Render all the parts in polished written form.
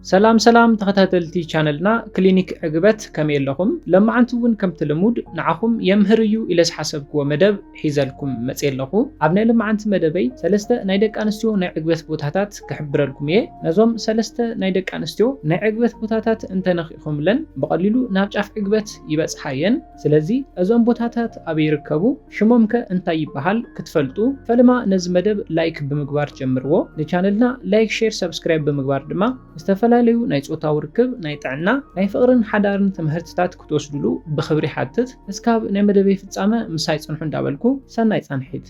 سلام تخاتلتي channelنا كلينيك عقبت كميل لهم لما عنتون كم تلمود نعهم يمهريو إلى حسبكو مدب حيزلكم مسئل لهو عبنا لما عنت مدبي سلسته نايدك أنستيو ناي عقبت بوتاتات كحبر لكم يه نظام سلسته نايدك أنستيو ناي عقبت بوتاتات انت نخيخم لن بقليلو نابج عف عقبت يبس حيين سلزي أزوم بوتاتات أبي ركبو شمومك انت يبهال كتفلتو فلما نز مدب لايك بمقبار جمرو لچانلنا لايك شير سبسكرايب بمقبار دما استفلاليو ناي صوتاو ركب ناي طعنا ناي فقرن حدارن تمهرتታት كتوسدلو بخبري حاتت اسكاب ناي مدبي فصامه مساي صنحو እንዳበልኩ ሰናይ ጻንሒት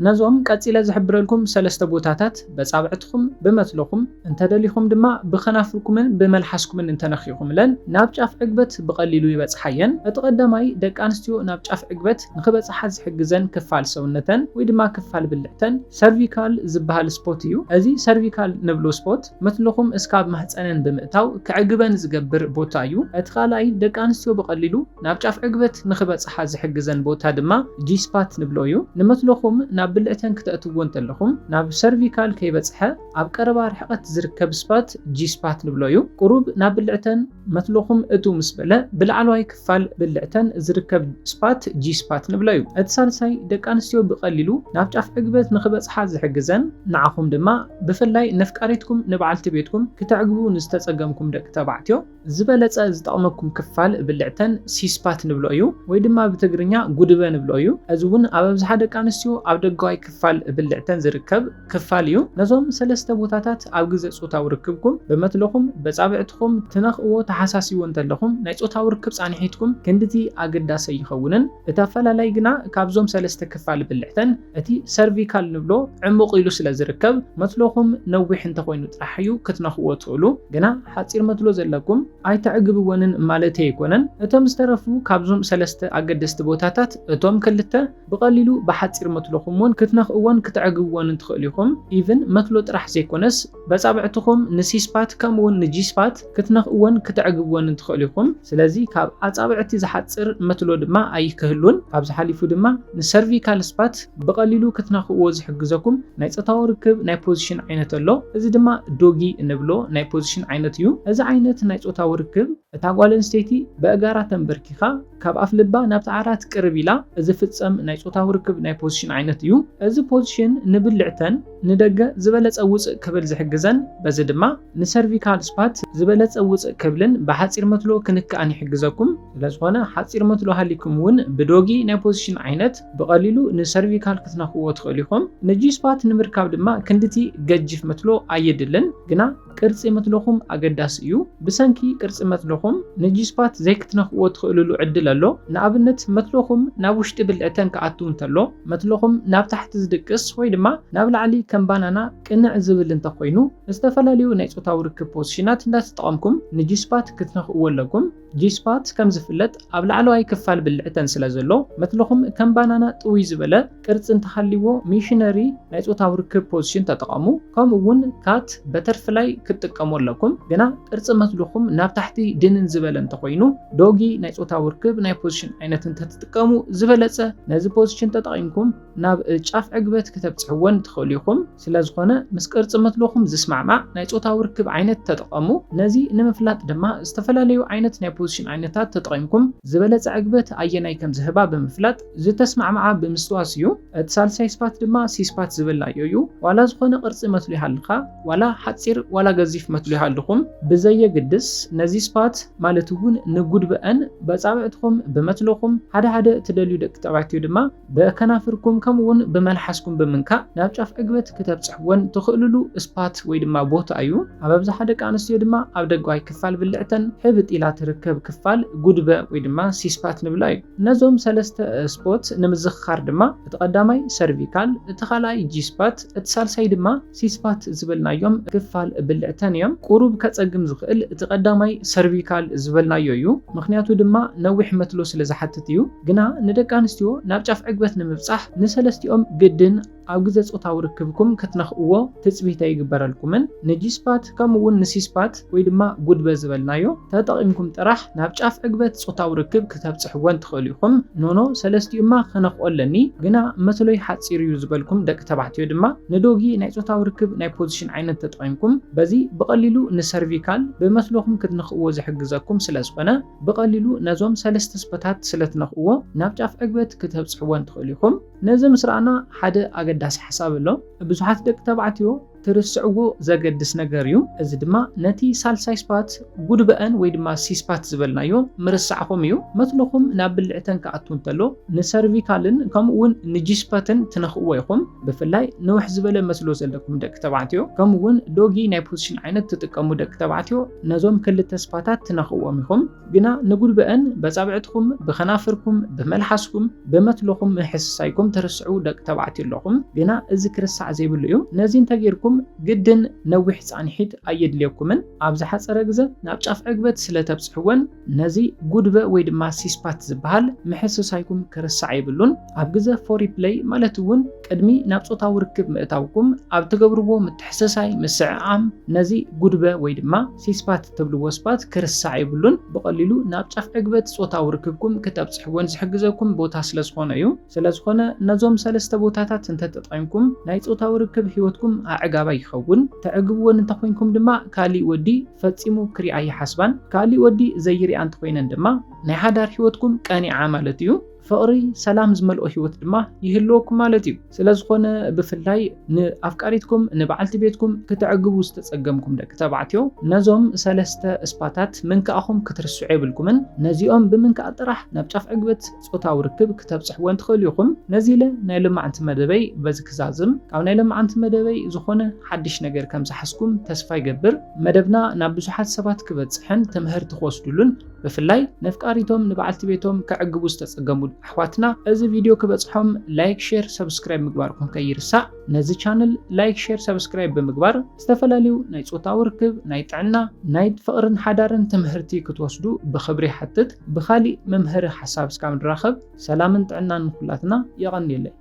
نزوم قصيله زحبرلكم سلسته بوتاتات بصابعتكم بمثلكم انت دليكم دما بخنافركم بملحسكم انت نخيكم لن نابጫፍ عقبت بقليلو يبصحين اتقدماي دق انستيو نابጫፍ عقبت نخبصح زحግዘን ክፋል ሰውነተን ወይ ድማ ክፋል ብልዕተን ሰርቪካል ዝባሃል ስፖት እዩ እዚ ሰርቪካል ንብሎ ስፖት مثلكم እስካብ ማህፀነን ብምእታው ክዕግበን ዝገብር ቦታ እዩ እትኻላይ ደቅ አንስትዮ በቀሊሉ ናብጫፍ ዕግበት ንኽበጽሓ ዝሕግዘን ቦታ ድማ ጂ ስፓት ንብሎ እዩ ንመስለኩም ብልዕተን ክትእትዎ እንተለኹም ናብ ሰርቪካል ከይበጽሐ ኣብ ቀረባ ርሕቀት ዝርከብ ስፓት ጂ ስፓት ንብሎ እዩ ቁሩብ ናብ ብልዕተን መስለኹም እቱ ምስበለ ብላዕለዋይ ክፋል ብልዕተን ዝርከብ ስፓት ጂ ስፓት ንብሎ እዩ እቲ ሳልሳይ ደቂ አንስትዮ ብቀሊሉ ናብ ጫፍ ዕግበት ንኽበጽሓ ዝሕግዘን ንዓኹም ድማ ብፍላይ ነፍቃሪትኩም ንበዓልቲ ቤትኩም ክትዕግቡ ንዝተጸገምኩም ደቂ ተባዕትዮ ዝበለጸ ዝጠቕመኩም ክፋል ብልዕተን ሲ ስፓት ንብሎ እዩ ወይ ድማ ብትግርኛ ጉድበ ንብሎ እዩ እዚ እውን ኣብ ኣብዝሓ ደቂ አንስትዮ ኣብ ደጋዊ ክፋል ብልዕተን ዝርከብ ክፋል እዩ ነዞም ሰለስተ ቦታታት ኣብ ግዜ ጾታው ርክብኩም በመትለኹም በጻብዕትኩም ትነኽዎ ተሓሳሲዎ እንተለኹም ናይ ጾታው ርክብ ጻንሒትኩም ክንድቲ ኣገዳሲ ይኸውንን እተፈላለይ ግና ካብዞም ሰለስተ ክፋል ብልዕተን እቲ ሰርቪካል ንብሎ ዕሙቕ ኢሉ ስለ ዝርከብ መትለኹም ነዊሕ እንተኾይኑ ጥራሕ እዩ ክትነኽዎ ትኽእሉ ግና ሓጺር መትሎ ዘለኩም ኣይተዕግብዎንን ማለት ኣይኮነን እቶም ዝተረፉ ካብዞም ሰለስተ ኣገደስቲ ቦታታት እቶም ክልተ ብቀሊሉ ብሓጺር መትለኹም ክትነኽእዎን ክትዕግብዎን ትኽእሉኹም ኢቭን መትሎ ጥራሕ ዘይኮነስ በጻብዕትኩም ንሲስፓት ከምውን ንጂስፓት ክትነኽእዎን ክትዕግብዎን ትኽእሉኹም ስለዚ ካብ ኣጻብዕቲ ዝሓጽር መትሎ ድማ ኣይክህሉን ካብዚ ሓሊፉ ድማ ንሰርቪካል ስፓት ብቀሊሉ ክትነኽእዎ ዝሕግዘኩም ናይ ጾታዊ ርክብ ናይ ፖዚሽን ዓይነት ኣሎ እዚ ድማ ዶጊ እንብሎ ናይ ፖዚሽን ዓይነት እዩ እዚ ዓይነት ናይ ጾታዊ ርክብ እታ ጓል ኣንስተይቲ በእጋራ ተንበርኪኻ ካብ ኣፍ ልባ ናብ ዓራት ቅርብ ኢላ እዚ ፍጸም ናይ ጾታዊ ርክብ ናይ ፖዚሽን ዓይነት እዩ እዚ ፖዚሽን ንብልዕተን ንደገ ዝበለጸ ውጽእ ክብል ዝሕግዘን በዚ ድማ ንሰርቪካል ስፓት ዝበለጸ ውጽእ ክብልን ብሓጺር መትሎ ክንከኣን ይሕግዘኩም ስለዝኾነ ሓጺር መትሎ ሃሊኩም እውን ብዶጊ ናይ ፖዚሽን ዓይነት ብቀሊሉ ንሰርቪካል ክትነኽእዎ ትኽእሉኹም ንጂ ስፓት ንምርካብ ድማ ክንድቲ ገጅፍ መትሎ ኣየድልን ግና ቅርጺ መትለኹም ኣገዳሲ እዩ ብሰንኪ ቅርጺ መትለኹም ንጂ ስፓት ዘይክትነኽእዎ ትኽእሉሉ ዕድል ኣሎ ንኣብነት መትለኹም ናብ ውሽጢ ብልዕተን ከኣቱ እንተሎ መትለኹም ናብ ታሕቲ ዝድቅስ ወይ ድማ ናብ ላዕሊ ከም ባናና ቅንዕ ዝብል እንተኾይኑ ዝተፈላለዩ ናይ ጾታዊ ርክብ ፖዚሽናት እንዳተጠቐምኩም ንጂ ስፓት ክትነኽእዎ ኣለኩም ጂ ስፓት ከም ዝፍለጥ ኣብ ላዕለዋይ ክፋል ብልዕተን ስለ ዘሎ መትለኹም ከም ባናና ጥውይ ዝበለ ቅርጺ እንተሃሊዎ ሚሽነሪ ናይ ጾታዊ ርክብ ፖዚሽን ተጠቐሙ ከምኡውን ካት በተርፍላይ ክትጥቀሙ ኣለኩም ግና ቅርጺ መትለኹም ናብ ታሕቲ ድንን ዝበለ እንተኾይኑ ዶጊ ናይ ጾታዊ ርክብ ናይ ፖዚሽን ዓይነት እንተትጥቀሙ ዝበለጸ ነዚ ፖዚሽን ተጠቒምኩም ናብ ጫፍ ዕግበት ከተብጽሕዎን ትኽእሉኹም ስለዝኾነ ምስ ቅርጺ መትለኹም ዝስማዕማዕ ናይ ጾታዊ ርክብ ዓይነት ተጠቐሙ ነዚ ንምፍላጥ ድማ ዝተፈላለዩ ዓይነት ናይ ፖዚሽን ዓይነታት ተጠቒምኩም ዝበለጸ ዕግበት ኣየናይ ከም ዝህባ ብምፍላጥ ዝተስማዕማዓ ብምስትዋስ እዩ እቲ ሳልሳይ ስፓት ድማ ሲ ስፓት ዝብላዮ እዩ ዋላ ዝኾነ ቅርጺ መትሎ ይሃልኻ ዋላ ሓጺር ዋላ ገዚፍ መትሎ ይሃልኹም ብዘየግድስ ነዚ ስፓት ማለት እውን ንጉድበአን በጻብዕትኩም በመትለኹም ሓደ ትደልዩ ደቂ ተባዕትዮ ድማ በከናፍርኩም ከምኡውን በመልሓስኩም ብምንካእ ናብ ጫፍ ዕግበት ከተብጽሕዎን ትኽእሉሉ ስፓት ወይ ድማ ቦታ እዩ ኣብ ኣብዝሓ ደቂ ኣንስትዮ ድማ ኣብ ደጋዊ ክፋል ብልዕተን ሕብጥ ኢላ ትርከብ ክፋል ጉድበ ወይ ድማ ሲ ስፓት ንብላ እዩ ነዞም ሰለስተ ስፖት ንምዝኽኻር ድማ እቲ ቀዳማይ ሰርቪካል እቲ ካልኣይ ጂ ስፓት እቲ ሳልሳይ ድማ ሲ ስፓት ዝበልናዮም ክፋል ብልዕተን እዮም ቁሩብ ከጸግም ዝኽእል እቲ ቀዳማይ ሰርቪካል ዝበልናዮ እዩ ምክንያቱ ድማ ነዊሕ መትሎ ስለ ዝሓትት እዩ ግና ንደቂ ኣንስትዮ ናብ ጫፍ ዕግበት ንምብጻሕ ንሰለስቲኦም ግድን ኣብ ግዜ ጾታዊ ርክብኩም ክትነኽእዎ ትጽቢት ይግበረልኩምን ንጂ ስፓት ከምኡውን ንሲ ስፓት ወይ ድማ ጉድበ ዝበልናዮ ተጠቒምኩም ጥራሕ ጥራሕ ናብ ጫፍ ዕግበት ጾታዊ ርክብ ከተብጽሕዎን ትኽእሉ ኢኹም። ኖኖ ሰለስቲኡማ ክነኽኦለኒ ግና መትሎይ ሓጺር እዩ ዝበልኩም ደቂ ተባዕትዮ ድማ ንዶጊ ናይ ጾታዊ ርክብ ናይ ፖዚሽን ዓይነት ተጠቒምኩም በዚ ብቐሊሉ ንሰርቪካል ብመስሎኹም ክትነኽእዎ ዝሕግዘኩም ስለ ዝኾነ ብቐሊሉ ነዞም ሰለስተ ስፖታት ስለትነኽእዎ ናብ ጫፍ ዕግበት ከተብጽሕዎን ትኽእሉ ኢኹም። ነዚ ምስ ረኣና ሓደ ኣገዳሲ ሓሳብ ኣሎ። ብዙሓት ደቂ ተባዕትዮ ትርስዕዎ ዘገድስ ነገር እዩ። እዚ ድማ ነቲ ሳልሳይ ስፓት ጉድበአን ወይ ድማ ሲስፓት ዝበልናዮ ምርስዓኹም እዩ። መትለኹም ናብ ብልዕተን ክኣቱ እንተሎ ንሰርቪካልን ከምኡውን ንጂስፓትን ትነኽእዎ ኢኹም። ብፍላይ ንውሕ ዝበለ መስሎ ዘለኩም ደቂ ተባዕትዮ ከምኡውን ዶጊ ናይ ፖዚሽን ዓይነት ትጥቀሙ ደቂ ተባዕትዮ ነዞም ክልተ ስፓታት ትነኽእዎም ኢኹም። ግና ንጉድበአን በጻብዕትኩም ብኸናፍርኩም ብመልሓስኩም ብመትለኹም ምሕስሳይኩም ትርስዑ ደቂ ተባዕትዮ ኣለኹም። ግና እዚ ክርስዕ ዘይብሉ እዩ። ነዚ እንተጌርኩም ግድን ነዊሕ ጻንሒት ኣየድልየኩምን ኣብ ዝሓፀረ ግዜ ናብ ጫፍ ዕግበት ስለተብጽሕወን ነዚ ጉድበ ወይ ድማ ሲስፓት ዝበሃል ምሕስሳይኩም ክርስዕ ይብሉን። ኣብ ግዜ ፎሪፕሌይ ማለት እውን ቅድሚ ናብ ጾታዊ ርክብ ምእታውኩም ኣብ ትገብርዎ ምትሕስሳይ ምስዕዓም ነዚ ጉድበ ወይ ድማ ሲስፓት ትብልዎ ስፓት ክርስዕ ይብሉን። ብቐሊሉ ናብ ጫፍ ዕግበት ጾታዊ ርክብኩም ከተብጽሕወን ዝሕግዘኩም ቦታ ስለ ዝኾነ እዩ። ስለዝኾነ ነዞም ሰለስተ ቦታታት እንተተጠቒምኩም ናይ ጾታዊ ርክብ ህይወትኩም ኣዕጋባይ ይኸውን። ተዕግብዎን እንተኮይንኩም ድማ ካሊእ ወዲ ፈጺሙ ክሪኣ ይሓስባን ካሊእ ወዲ ዘይርኣ እንተኮይነን ድማ ናይ ሓዳር ህይወትኩም ቀኒዓ ማለት እዩ። ፍቕሪ ሰላም ዝመልኦ ህይወት ድማ ይህልወኩም ማለት እዩ። ስለዝኾነ ብፍላይ ንኣፍቃሪትኩም ንበዓልቲ ቤትኩም ክትዕግቡ ዝተጸገምኩም ደቂ ተባዕትዮ ነዞም ሰለስተ ስፓታት ምንካኣኹም ክትርስዑ የብልኩምን። ነዚኦም ብምንካእ ጥራሕ ናብ ጫፍ ዕግበት ጾታዊ ርክብ ከተብጽሕዎን ትኽእሉ ኢኹም። ነዚ ኢለ ናይ ልማዓንቲ መደበይ በዚ ክዛዝም ካብ ናይ ልማዓንቲ መደበይ ዝኾነ ሓድሽ ነገር ከም ዝሓስኩም ተስፋ ይገብር። መደብና ናብ ብዙሓት ሰባት ክበጽሕን ትምህርቲ ክወስዱሉን ብፍላይ ነፍቃሪቶም ንበዓልቲ ቤቶም ክዕግቡ ዝተጸገሙ ኣሕዋትና እዚ ቪድዮ ክበጽሖም ላይክ ሼር ሰብስክራይብ ምግባርኩም ከይርሳዕ። ነዚ ቻነል ላይክ ሼር ሰብስክራይብ ብምግባር ዝተፈላለዩ ናይ ጾታዊ ርክብ ናይ ጥዕና ናይ ፍቕርን ሓዳርን ትምህርቲ ክትወስዱ ብኽብሪ ሓትት። ብኻሊእ መምሃሪ ሓሳብ እስካብ ንራኸብ ሰላምን ጥዕናን ንኹላትና ይቐኒለይ።